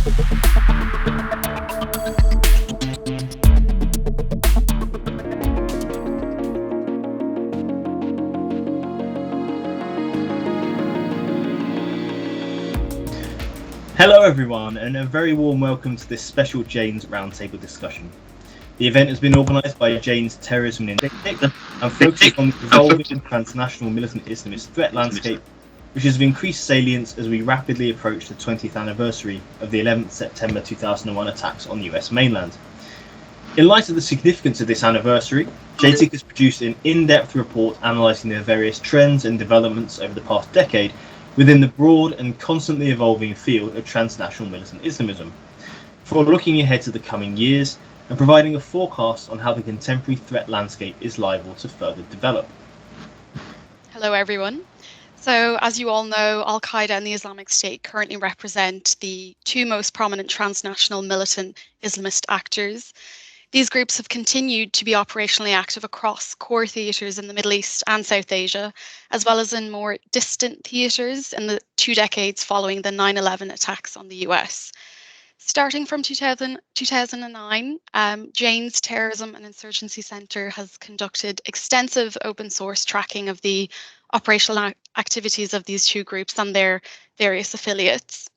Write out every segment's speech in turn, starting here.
Hello everyone, and a very warm welcome to this special Jane's Roundtable discussion. The event has been organised by Jane's Terrorism and Indict and focuses on the evolving transnational militant Islamist threat landscape, which has of increased salience as we rapidly approach the 20th anniversary of the 11th September 2001 attacks on the US mainland. In light of the significance of this anniversary, JTIC has produced an in-depth report analysing the various trends and developments over the past decade within the broad and constantly evolving field of transnational militant Islamism, for looking ahead to the coming years and providing a forecast on how the contemporary threat landscape is liable to further develop. Hello everyone. So as you all know, Al-Qaeda and the Islamic State currently represent the two most prominent transnational militant Islamist actors. These groups have continued to be operationally active across core theatres in the Middle East and South Asia, as well as in more distant theatres in the 2 decades following the 9/11 attacks on the US. Starting from 2009, Jane's Terrorism and Insurgency Centre has conducted extensive open source tracking of the operational activities of these two groups and their various affiliates.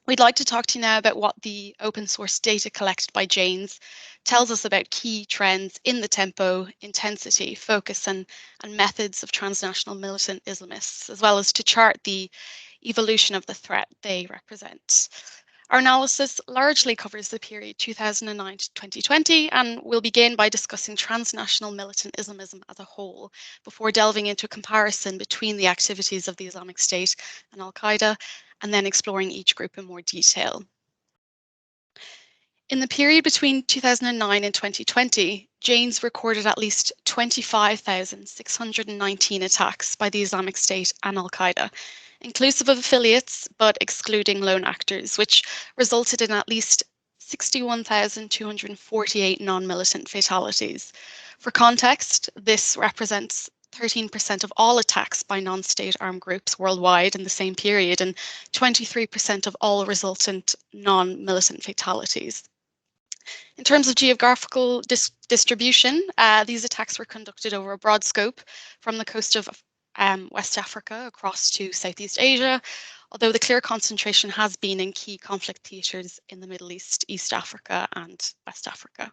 We'd like to talk to you now about what the open source data collected by Jane's tells us about key trends in the tempo, intensity, focus and methods of transnational militant Islamists, as well as to chart the evolution of the threat they represent. Our analysis largely covers the period 2009 to 2020 and we'll begin by discussing transnational militant Islamism as a whole before delving into a comparison between the activities of the Islamic State and Al-Qaeda and then exploring each group in more detail. In the period between 2009 and 2020, Jane's recorded at least 25,619 attacks by the Islamic State and Al-Qaeda, inclusive of affiliates but excluding lone actors, which resulted in at least 61,248 non-militant fatalities. For context, this represents 13% of all attacks by non-state armed groups worldwide in the same period and 23% of all resultant non-militant fatalities. In terms of geographical distribution, these attacks were conducted over a broad scope from the coast of West Africa across to Southeast Asia, although the clear concentration has been in key conflict theatres in the Middle East, East Africa and West Africa.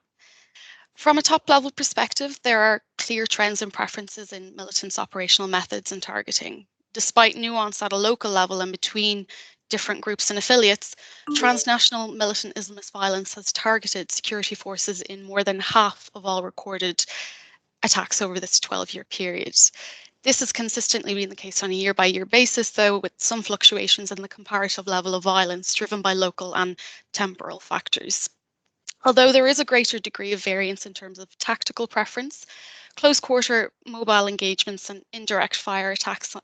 From a top-level perspective, there are clear trends and preferences in militants' operational methods and targeting. Despite nuance at a local level and between different groups and affiliates, transnational militant Islamist violence has targeted security forces in more than half of all recorded attacks over this 12-year period. This has consistently been the case on a year-by-year basis, though, with some fluctuations in the comparative level of violence driven by local and temporal factors. Although there is a greater degree of variance in terms of tactical preference, close-quarter mobile engagements and indirect fire attacks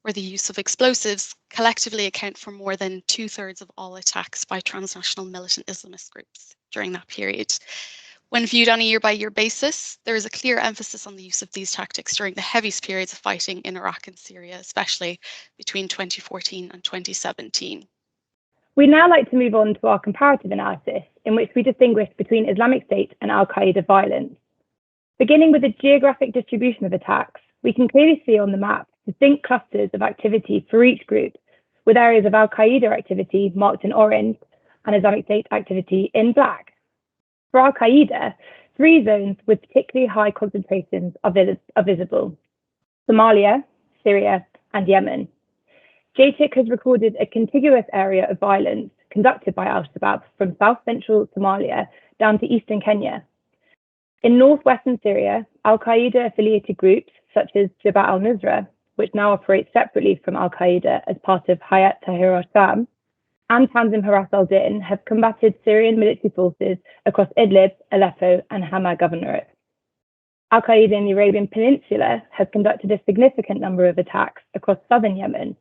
or the use of explosives collectively account for more than 2/3 of all attacks by transnational militant Islamist groups during that period. When viewed on a year-by-year basis, there is a clear emphasis on the use of these tactics during the heaviest periods of fighting in Iraq and Syria, especially between 2014 and 2017. We'd now like to move on to our comparative analysis, in which we distinguish between Islamic State and Al-Qaeda violence. Beginning with the geographic distribution of attacks, we can clearly see on the map distinct clusters of activity for each group, with areas of Al-Qaeda activity marked in orange and Islamic State activity in black. For Al-Qaeda, 3 zones with particularly high concentrations are visible: Somalia, Syria, and Yemen. JTIC has recorded a contiguous area of violence conducted by al-Shabaab from south-central Somalia down to eastern Kenya. In northwestern Syria, Al-Qaeda-affiliated groups such as Jabhat al-Nusra, which now operates separately from Al-Qaeda as part of Hayat Tahrir al-Sham, and Tanzim Haras al-Din have combated Syrian military forces across Idlib, Aleppo, and Hama Governorate. Al-Qaeda in the Arabian Peninsula has conducted a significant number of attacks across southern Yemen,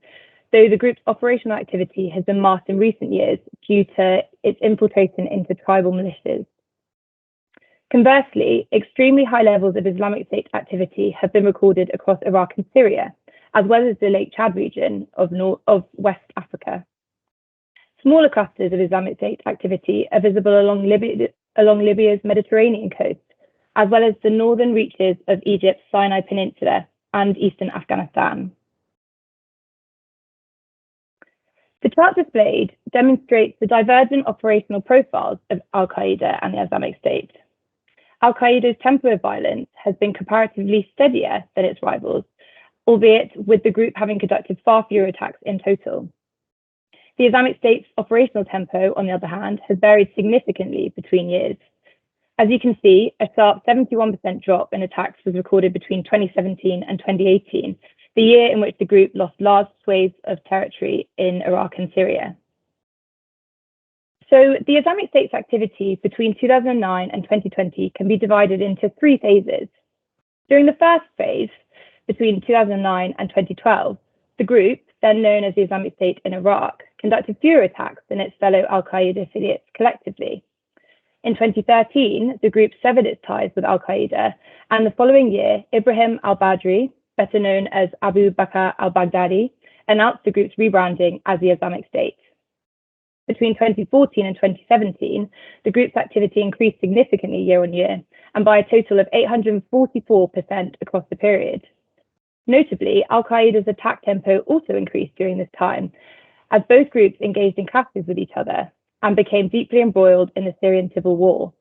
though the group's operational activity has been masked in recent years due to its infiltration into tribal militias. Conversely, extremely high levels of Islamic State activity have been recorded across Iraq and Syria, as well as the Lake Chad region of West Africa. Smaller clusters of Islamic State activity are visible along Libya's Mediterranean coast, as well as the northern reaches of Egypt's Sinai Peninsula and eastern Afghanistan. The chart displayed demonstrates the divergent operational profiles of Al-Qaeda and the Islamic State. Al-Qaeda's tempo of violence has been comparatively steadier than its rivals, albeit with the group having conducted far fewer attacks in total. The Islamic State's operational tempo, on the other hand, has varied significantly between years. As you can see, a sharp 71% drop in attacks was recorded between 2017 and 2018, the year in which the group lost large swathes of territory in Iraq and Syria. So the Islamic State's activity between 2009 and 2020 can be divided into three phases. During the first phase, between 2009 and 2012, the group, then known as the Islamic State in Iraq, conducted fewer attacks than its fellow Al-Qaeda affiliates collectively. In 2013, the group severed its ties with Al-Qaeda, and the following year, Ibrahim al-Badri, better known as Abu Bakr al-Baghdadi, announced the group's rebranding as the Islamic State. Between 2014 and 2017, the group's activity increased significantly year on year, and by a total of 844% across the period. Notably, Al-Qaeda's attack tempo also increased during this time, as both groups engaged in clashes with each other and became deeply embroiled in the Syrian civil war.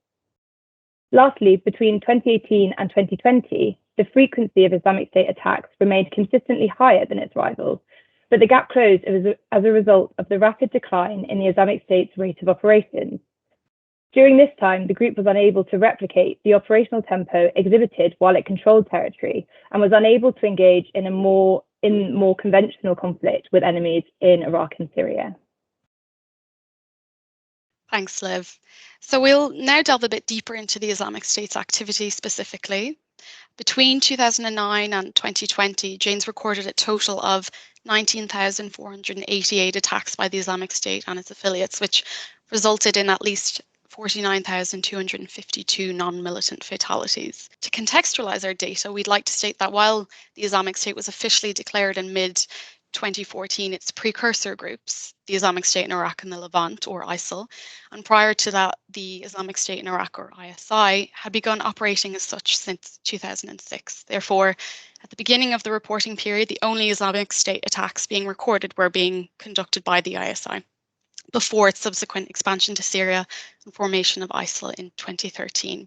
Lastly, between 2018 and 2020, the frequency of Islamic State attacks remained consistently higher than its rivals, but the gap closed as a result of the rapid decline in the Islamic State's rate of operations. During this time, the group was unable to replicate the operational tempo exhibited while it controlled territory and was unable to engage in more conventional conflict with enemies in Iraq and Syria. Thanks, Liv. So we'll now delve a bit deeper into the Islamic State's activity specifically. Between 2009 and 2020, Jane's recorded a total of 19,488 attacks by the Islamic State and its affiliates, which resulted in at least 49,252 non-militant fatalities. To contextualize our data, we'd like to state that while the Islamic State was officially declared in mid-2014, its precursor groups, the Islamic State in Iraq and the Levant, or ISIL, and prior to that, the Islamic State in Iraq, or ISI, had begun operating as such since 2006. Therefore, at the beginning of the reporting period, the only Islamic State attacks being recorded were being conducted by the ISI, before its subsequent expansion to Syria and formation of ISIL in 2013.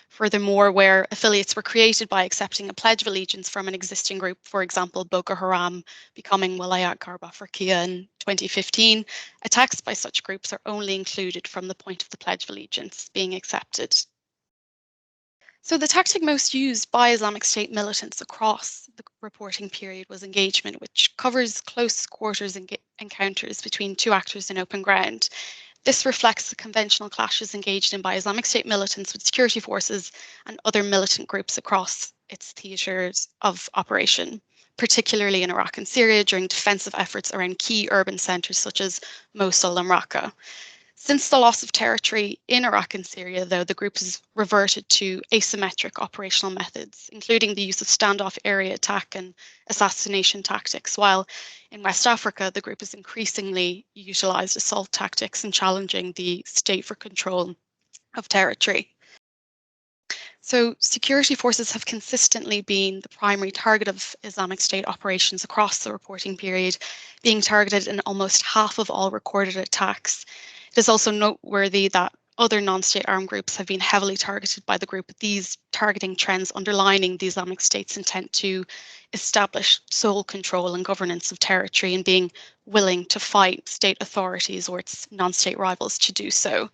Furthermore, where affiliates were created by accepting a pledge of allegiance from an existing group, for example, Boko Haram becoming Wilayat Gharba Farqiya in 2015, attacks by such groups are only included from the point of the pledge of allegiance being accepted. So the tactic most used by Islamic State militants across the reporting period was engagement, which covers close quarters encounters between two actors in open ground. This reflects the conventional clashes engaged in by Islamic State militants with security forces and other militant groups across its theatres of operation, particularly in Iraq and Syria during defensive efforts around key urban centres such as Mosul and Raqqa. Since the loss of territory in Iraq and Syria, though, the group has reverted to asymmetric operational methods, including the use of standoff area attack and assassination tactics, while in West Africa, the group has increasingly utilised assault tactics and challenging the state for control of territory. So security forces have consistently been the primary target of Islamic State operations across the reporting period, being targeted in almost half of all recorded attacks. It is also noteworthy that other non-state armed groups have been heavily targeted by the group, with these targeting trends underlining the Islamic State's intent to establish sole control and governance of territory and being willing to fight state authorities or its non-state rivals to do so.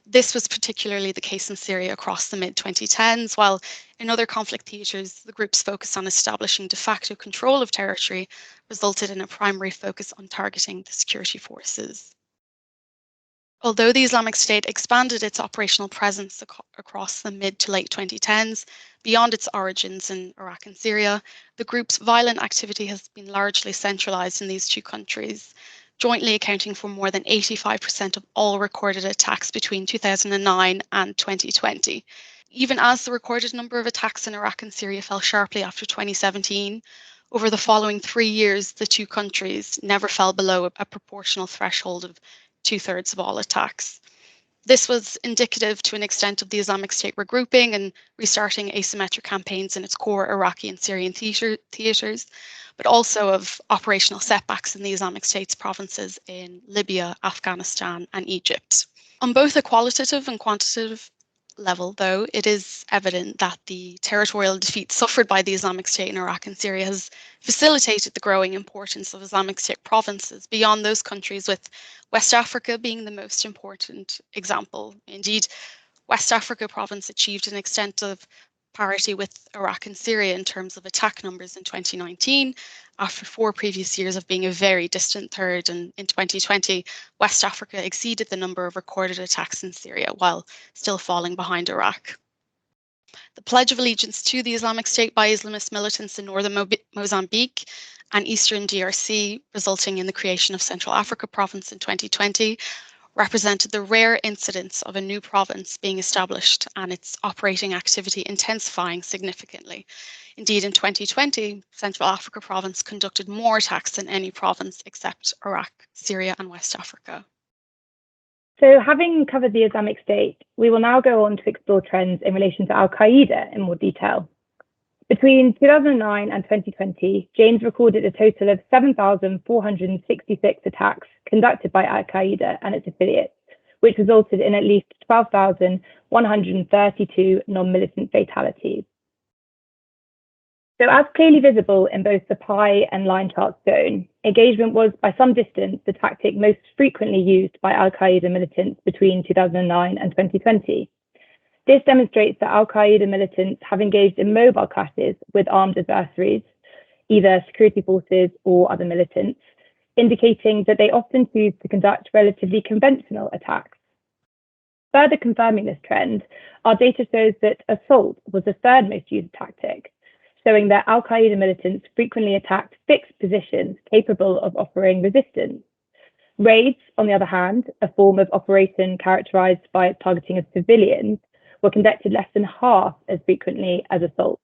This was particularly the case in Syria across the mid-2010s, while in other conflict theatres, the group's focus on establishing de facto control of territory resulted in a primary focus on targeting the security forces. Although the Islamic State expanded its operational presence across the mid to late 2010s, beyond its origins in Iraq and Syria, the group's violent activity has been largely centralised in these two countries, jointly accounting for more than 85% of all recorded attacks between 2009 and 2020. Even as the recorded number of attacks in Iraq and Syria fell sharply after 2017, over the following 3 years, the two countries never fell below a proportional threshold of 2/3 of all attacks. This was indicative to an extent of the Islamic State regrouping and restarting asymmetric campaigns in its core Iraqi and Syrian theatres, but also of operational setbacks in the Islamic State's provinces in Libya, Afghanistan, and Egypt. On both a qualitative and quantitative level, though, it is evident that the territorial defeat suffered by the Islamic State in Iraq and Syria has facilitated the growing importance of Islamic State provinces beyond those countries, with West Africa being the most important example. Indeed, West Africa province achieved an extent of parity with Iraq and Syria in terms of attack numbers in 2019, after 4 previous years of being a very distant third. And in 2020, West Africa exceeded the number of recorded attacks in Syria, while still falling behind Iraq. The Pledge of Allegiance to the Islamic State by Islamist militants in northern Mozambique and eastern DRC, resulting in the creation of Central Africa Province in 2020, represented the rare incidence of a new province being established and its operating activity intensifying significantly. Indeed, in 2020, Central Africa Province conducted more attacks than any province except Iraq, Syria, and West Africa. So, having covered the Islamic State, we will now go on to explore trends in relation to Al-Qaeda in more detail. Between 2009 and 2020, James recorded a total of 7,466 attacks conducted by Al-Qaeda and its affiliates, which resulted in at least 12,132 non-militant fatalities. So, as clearly visible in both the pie and line charts shown, engagement was by some distance the tactic most frequently used by Al-Qaeda militants between 2009 and 2020. This demonstrates that Al-Qaeda militants have engaged in mobile clashes with armed adversaries, either security forces or other militants, indicating that they often choose to conduct relatively conventional attacks. Further confirming this trend, our data shows that assault was the third most used tactic, showing that Al-Qaeda militants frequently attacked fixed positions capable of offering resistance. Raids, on the other hand, a form of operation characterized by targeting of civilians, were conducted less than half as frequently as assaults.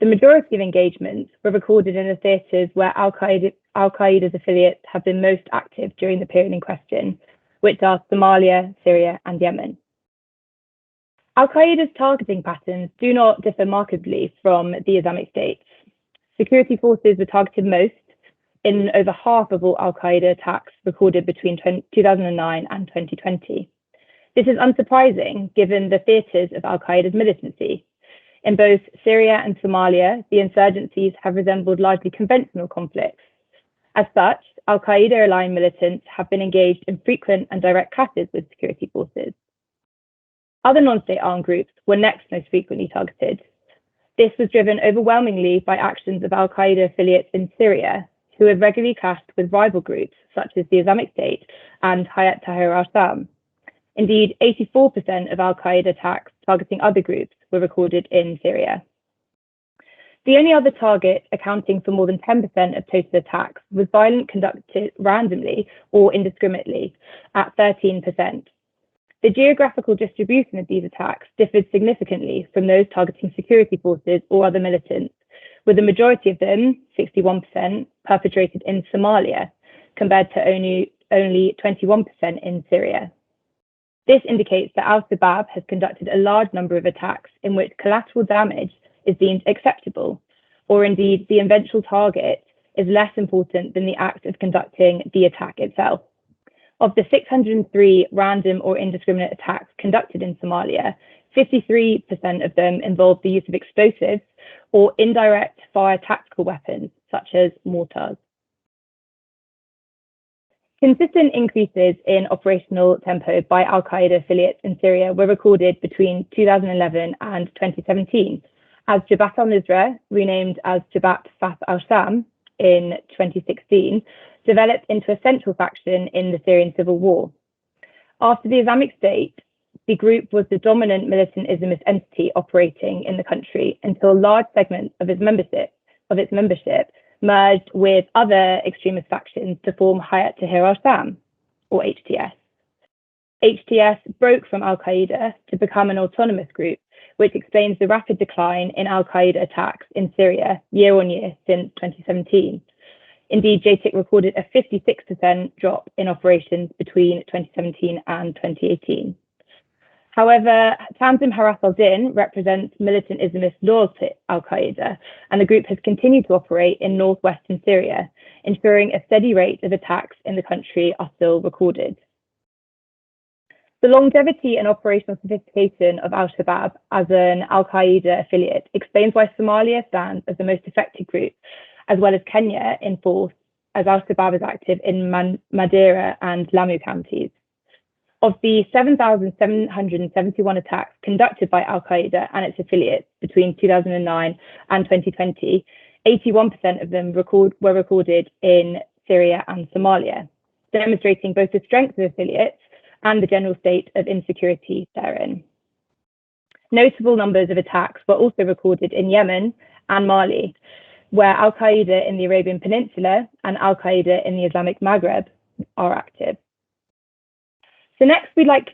The majority of engagements were recorded in the theatres where Al-Qaeda's affiliates have been most active during the period in question, which are Somalia, Syria, and Yemen. Al-Qaeda's targeting patterns do not differ markedly from the Islamic State's. Security forces were targeted most in over half of all Al-Qaeda attacks recorded between 2009 and 2020. This is unsurprising given the theatres of Al-Qaeda's militancy. In both Syria and Somalia, the insurgencies have resembled largely conventional conflicts. As such, Al-Qaeda-aligned militants have been engaged in frequent and direct clashes with security forces. Other non-state armed groups were next most frequently targeted. This was driven overwhelmingly by actions of Al-Qaeda affiliates in Syria, who have regularly clashed with rival groups such as the Islamic State and Hayat Tahrir al-Sham. Indeed, 84% of Al-Qaeda attacks targeting other groups were recorded in Syria. The only other target accounting for more than 10% of total attacks was violence conducted randomly or indiscriminately at 13%. The geographical distribution of these attacks differed significantly from those targeting security forces or other militants, with the majority of them, 61%, perpetrated in Somalia, compared to only 21% in Syria. This indicates that Al-Shabaab has conducted a large number of attacks in which collateral damage is deemed acceptable, or indeed the eventual target is less important than the act of conducting the attack itself. Of the 603 random or indiscriminate attacks conducted in Somalia, 53% of them involved the use of explosives or indirect fire tactical weapons, such as mortars. Consistent increases in operational tempo by Al-Qaeda affiliates in Syria were recorded between 2011 and 2017, as Jabhat al-Nusra, renamed as Jabhat Fath al-Sham in 2016, developed into a central faction in the Syrian civil war. After the Islamic State, the group was the dominant militant Islamist entity operating in the country until large segments of its membership merged with other extremist factions to form Hayat Tahrir al-Sham, or HTS. HTS broke from Al-Qaeda to become an autonomous group, which explains the rapid decline in Al-Qaeda attacks in Syria year on year since 2017. Indeed, JTIC recorded a 56% drop in operations between 2017 and 2018. However, Tamsin Haras al-Din represents militant Islamist loyal to al-Qaeda, and the group has continued to operate in northwestern Syria, ensuring a steady rate of attacks in the country are still recorded. The longevity and operational sophistication of al-Shabaab as an al-Qaeda affiliate explains why Somalia stands as the most affected group, as well as Kenya in fourth, as al-Shabaab is active in Mandera and Lamu counties. Of the 7,771 attacks conducted by al-Qaeda and its affiliates between 2009 and 2020, 81% of them were recorded in Syria and Somalia, demonstrating both the strength of affiliates and the general state of insecurity therein. Notable numbers of attacks were also recorded in Yemen and Mali, where al-Qaeda in the Arabian Peninsula and al-Qaeda in the Islamic Maghreb are active. So next, we'd like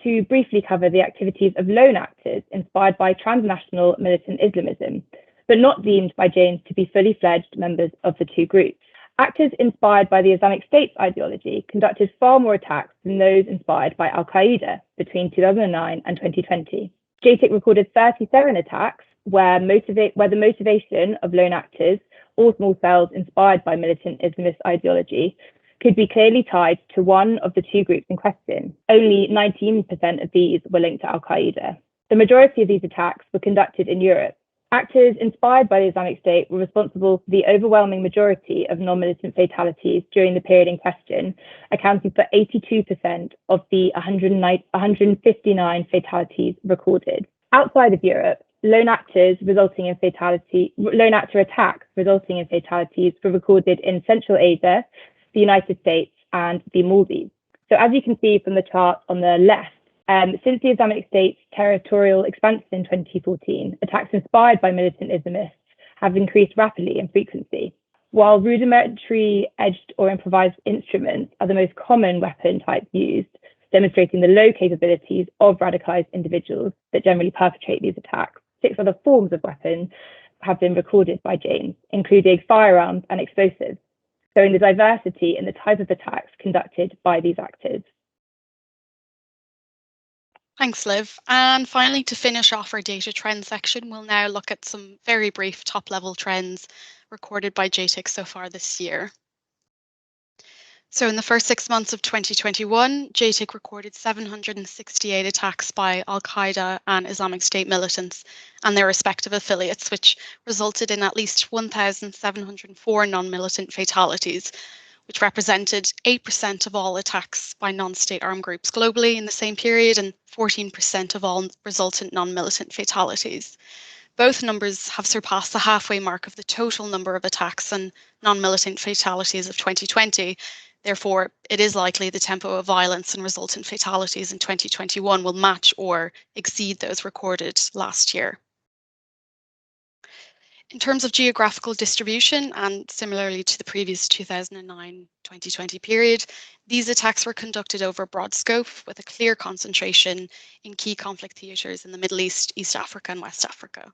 to briefly cover the activities of lone actors inspired by transnational militant Islamism, but not deemed by Janes to be fully fledged members of the two groups. Actors inspired by the Islamic State's ideology conducted far more attacks than those inspired by al-Qaeda between 2009 and 2020. JTIC recorded 37 attacks where the motivation of lone actors or small cells inspired by militant Islamist ideology could be clearly tied to one of the two groups in question. Only 19% of these were linked to al-Qaeda. The majority of these attacks were conducted in Europe. Actors inspired by the Islamic State were responsible for the overwhelming majority of non-militant fatalities during the period in question, accounting for 82% of the 159 fatalities recorded. Outside of Europe, lone actor attacks resulting in fatalities were recorded in Central Asia, the United States, and the Maldives. So as you can see from the chart on the left, since the Islamic State's territorial expansion in 2014, attacks inspired by militant Islamists have increased rapidly in frequency. While rudimentary edged or improvised instruments are the most common weapon types used, demonstrating the low capabilities of radicalized individuals that generally perpetrate these attacks, 6 other forms of weapons have been recorded by Janes, including firearms and explosives, showing the diversity in the type of attacks conducted by these actors. Thanks, Liv. And finally, to finish off our data trends section, we'll now look at some very brief top-level trends recorded by JTIC so far this year. So in the first 6 months of 2021, JTIC recorded 768 attacks by Al-Qaeda and Islamic State militants and their respective affiliates, which resulted in at least 1,704 non-militant fatalities, which represented 8% of all attacks by non-state armed groups globally in the same period and 14% of all resultant non-militant fatalities. Both numbers have surpassed the halfway mark of the total number of attacks and non-militant fatalities of 2020. Therefore, it is likely the tempo of violence and resultant fatalities in 2021 will match or exceed those recorded last year. In terms of geographical distribution, and similarly to the previous 2009-2020 period, these attacks were conducted over a broad scope with a clear concentration in key conflict theatres in the Middle East, East Africa and West Africa.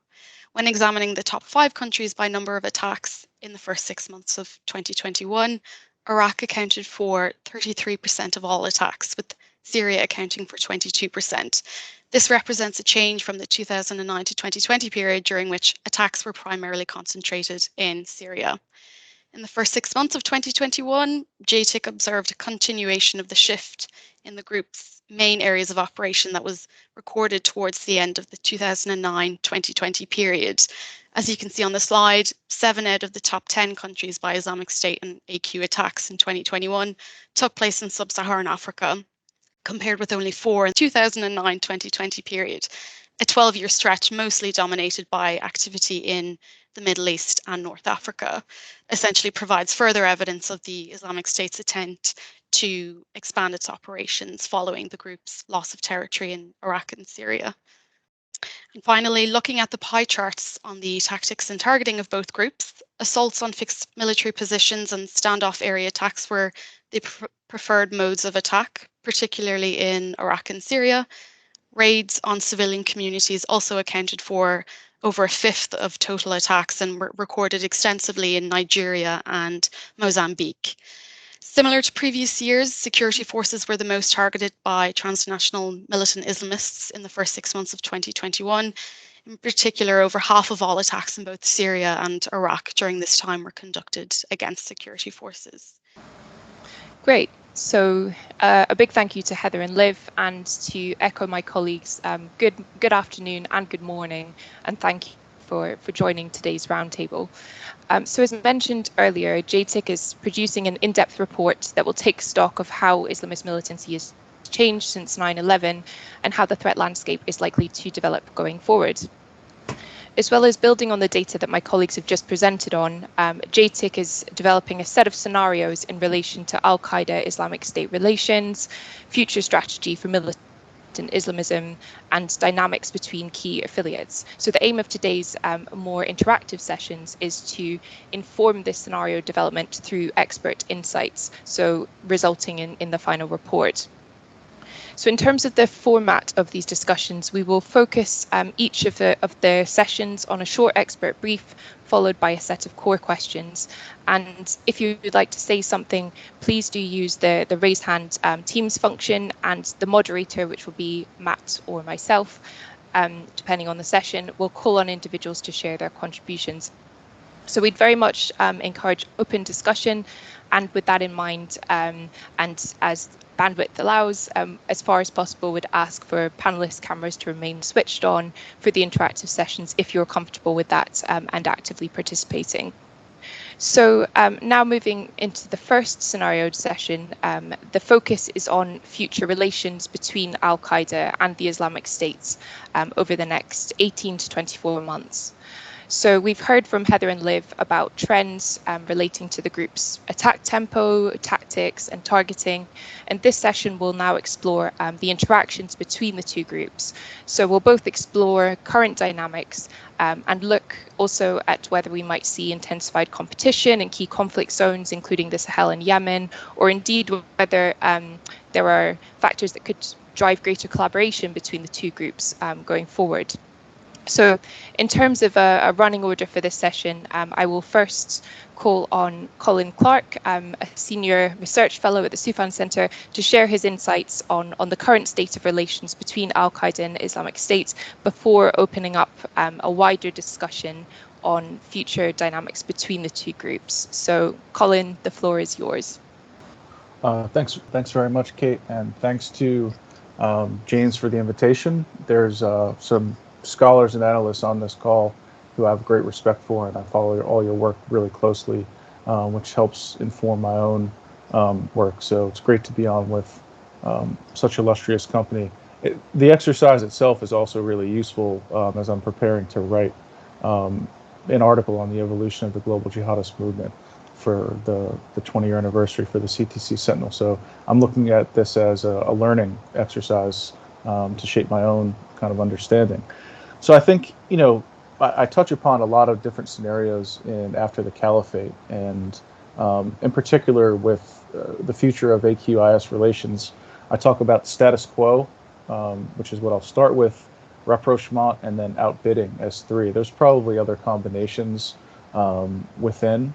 When examining the top 5 countries by number of attacks in the first 6 months of 2021, Iraq accounted for 33% of all attacks, with Syria accounting for 22%. This represents a change from the 2009 to 2020 period, during which attacks were primarily concentrated in Syria. In the first 6 months of 2021, JTIC observed a continuation of the shift in the group's main areas of operation that was recorded towards the end of the 2009-2020 period. As you can see on the slide, 7 out of the top 10 countries by Islamic State and AQ attacks in 2021 took place in sub-Saharan Africa, compared with only 4 in the 2009-2020 period, a 12-year stretch mostly dominated by activity in the Middle East and North Africa, essentially provides further evidence of the Islamic State's attempt to expand its operations following the group's loss of territory in Iraq and Syria. And finally, looking at the pie charts on the tactics and targeting of both groups, assaults on fixed military positions and standoff area attacks were the preferred modes of attack, particularly in Iraq and Syria. Raids on civilian communities also accounted for over a fifth of total attacks and were recorded extensively in Nigeria and Mozambique. Similar to previous years, security forces were the most targeted by transnational militant Islamists in the first 6 months of 2021. In particular, over half of all attacks in both Syria and Iraq during this time were conducted against security forces. Great. So a big thank you to Heather and Liv, and to echo my colleagues, good afternoon and good morning, and thank you for joining today's roundtable. So as mentioned earlier, JTIC is producing an in-depth report that will take stock of how Islamist militancy has changed since 9/11 and how the threat landscape is likely to develop going forward. As well as building on the data that my colleagues have just presented on, JTIC is developing a set of scenarios in relation to Al-Qaeda Islamic State relations, future strategy for militant Islamism, and dynamics between key affiliates. So the aim of today's more interactive sessions is to inform this scenario development through expert insights, so resulting in the final report. So in terms of the format of these discussions, we will focus each of the sessions on a short expert brief, followed by a set of core questions. And if you would like to say something, please do use the raise hand Teams function, and the moderator, which will be Matt or myself, depending on the session, will call on individuals to share their contributions. So we'd very much encourage open discussion, and with that in mind, and as bandwidth allows, as far as possible, would ask for panelist cameras to remain switched on for the interactive sessions if you're comfortable with that and actively participating. So now moving into the first scenario session, the focus is on future relations between Al-Qaeda and the Islamic State over the next 18 to 24 months. So we've heard from Heather and Liv about trends relating to the group's attack tempo, tactics, and targeting. And this session will now explore the interactions between the two groups. So we'll both explore current dynamics and look also at whether we might see intensified competition in key conflict zones, including the Sahel and Yemen, or indeed whether there are factors that could drive greater collaboration between the two groups going forward. So in terms of a running order for this session, I will first call on Colin Clarke, a senior research fellow at the Soufan Centre, to share his insights on the current state of relations between Al-Qaeda and Islamic State before opening up a wider discussion on future dynamics between the two groups. So Colin, the floor is yours. Thanks very much, Kate, and thanks to James for the invitation. There's some scholars and analysts on this call who I have great respect for, and I follow all your work really closely, which helps inform my own work. So it's great to be on with such illustrious company. The exercise itself is also really useful as I'm preparing to write an article on the evolution of the global jihadist movement for the 20-year anniversary for the CTC Sentinel. So I'm looking at this as a learning exercise to shape my own kind of understanding. So I think, I touch upon a lot of different scenarios after the caliphate, and in particular with the future of AQ-IS relations. I talk about status quo, which is what I'll start with, rapprochement, and then outbidding as three. There's probably other combinations within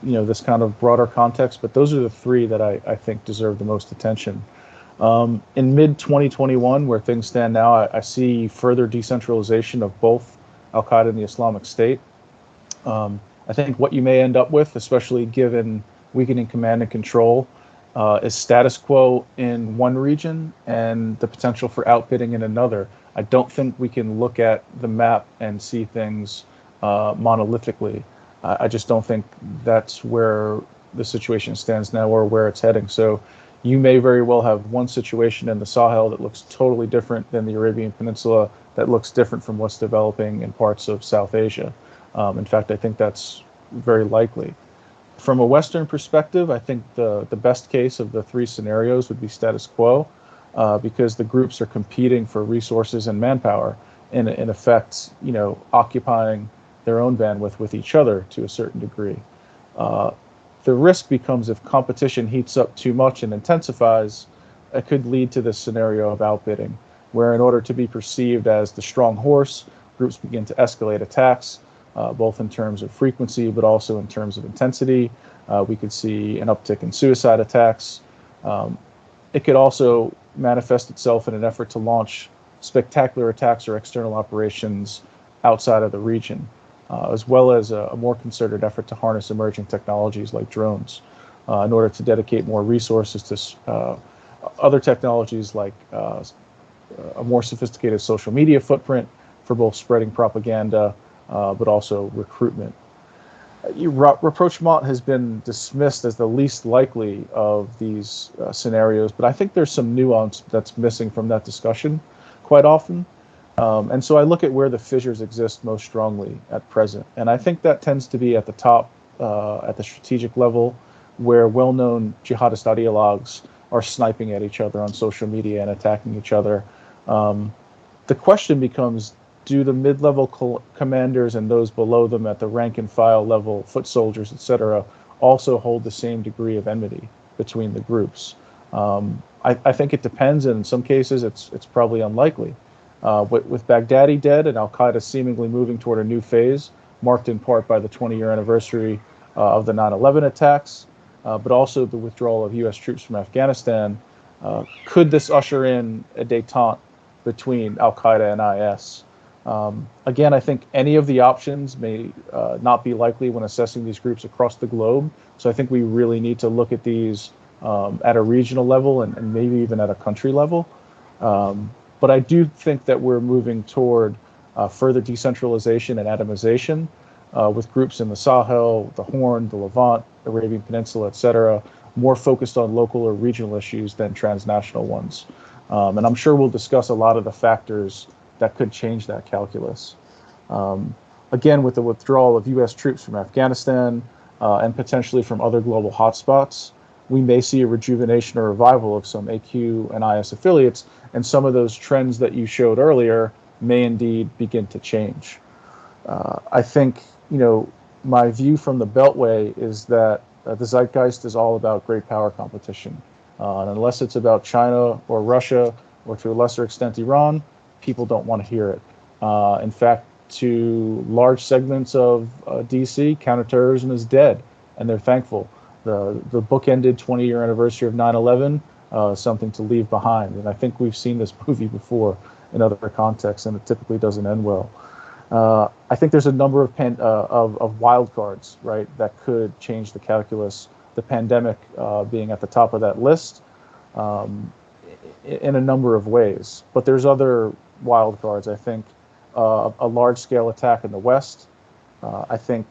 this kind of broader context, but those are the three that I think deserve the most attention. In mid-2021, where things stand now, I see further decentralization of both Al-Qaeda and the Islamic State. I think what you may end up with, especially given weakening command and control, is status quo in one region and the potential for outbidding in another. I don't think we can look at the map and see things monolithically. I just don't think that's where the situation stands now or where it's heading. So you may very well have one situation in the Sahel that looks totally different than the Arabian Peninsula, that looks different from what's developing in parts of South Asia. In fact, I think that's very likely. From a Western perspective, I think the best case of the three scenarios would be status quo, because the groups are competing for resources and manpower, in effect, occupying their own bandwidth with each other to a certain degree. The risk becomes if competition heats up too much and intensifies, it could lead to this scenario of outbidding, where in order to be perceived as the strong horse groups begin to escalate attacks, both in terms of frequency, but also in terms of intensity. We could see an uptick in suicide attacks. It could also manifest itself in an effort to launch spectacular attacks or external operations outside of the region, as well as a more concerted effort to harness emerging technologies like drones in order to dedicate more resources to other technologies like a more sophisticated social media footprint for both spreading propaganda, but also recruitment. Rapprochement has been dismissed as the least likely of these scenarios, but I think there's some nuance that's missing from that discussion quite often. And so I look at where the fissures exist most strongly at present. And I think that tends to be at the top, at the strategic level, where well-known jihadist ideologues are sniping at each other on social media and attacking each other. The question becomes, do the mid-level commanders and those below them at the rank and file level, foot soldiers, etc., also hold the same degree of enmity between the groups? I think it depends, and in some cases it's probably unlikely. With Baghdadi dead and Al-Qaeda seemingly moving toward a new phase, marked in part by the 20-year anniversary of the 9/11 attacks, but also the withdrawal of U.S. troops from Afghanistan, could this usher in a détente between Al-Qaeda and IS? Again, I think any of the options may not be likely when assessing these groups across the globe. So I think we really need to look at these at a regional level and maybe even at a country level. But I do think that we're moving toward further decentralization and atomization with groups in the Sahel, the Horn, the Levant, Arabian Peninsula, etc., more focused on local or regional issues than transnational ones. And I'm sure we'll discuss a lot of the factors that could change that calculus. Again, with the withdrawal of U.S. troops from Afghanistan and potentially from other global hotspots, we may see a rejuvenation or revival of some AQ and IS affiliates, and some of those trends that you showed earlier may indeed begin to change. I think, my view from the Beltway is that the zeitgeist is all about great power competition. And unless it's about China or Russia, or to a lesser extent Iran, people don't want to hear it. In fact, to large segments of DC, counterterrorism is dead, and they're thankful. The book-ended 20-year anniversary of 9/11, something to leave behind. And I think we've seen this movie before in other contexts, and it typically doesn't end well. I think there's a number of wild cards, right, that could change the calculus. The pandemic being at the top of that list in a number of ways. But there's other wild cards. I think a large-scale attack in the West. I think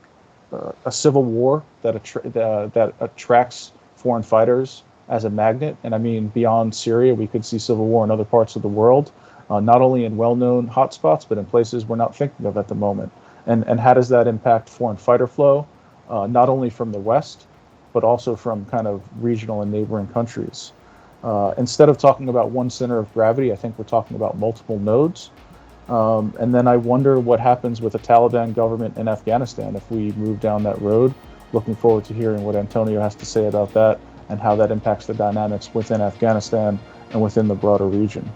a civil war that attracts foreign fighters as a magnet. And I mean, beyond Syria, we could see civil war in other parts of the world, not only in well-known hotspots, but in places we're not thinking of at the moment. And how does that impact foreign fighter flow, not only from the West, but also from kind of regional and neighboring countries? Instead of talking about one center of gravity, I think we're talking about multiple nodes. And then I wonder what happens with the Taliban government in Afghanistan if we move down that road. Looking forward to hearing what Antonio has to say about that and how that impacts the dynamics within Afghanistan and within the broader region.